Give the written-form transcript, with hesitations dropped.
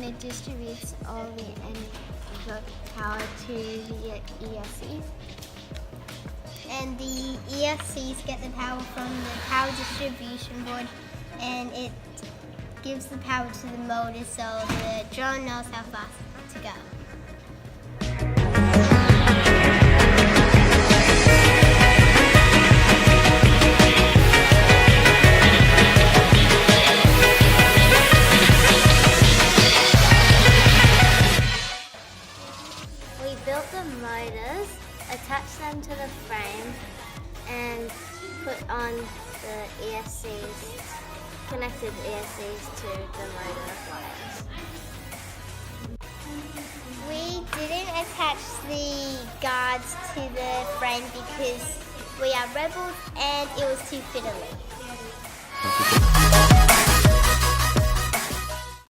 and it distributes all the power to the ESCs. And the ESCs get the power from the power distribution board, and it gives the power to the motor so the drone knows how fast to go. We built the motors, attached them to the frame, and put on the ESCs, connected ESCs to the motor wires. We didn't attach the guards to the frame because we are rebels and it was too fiddly.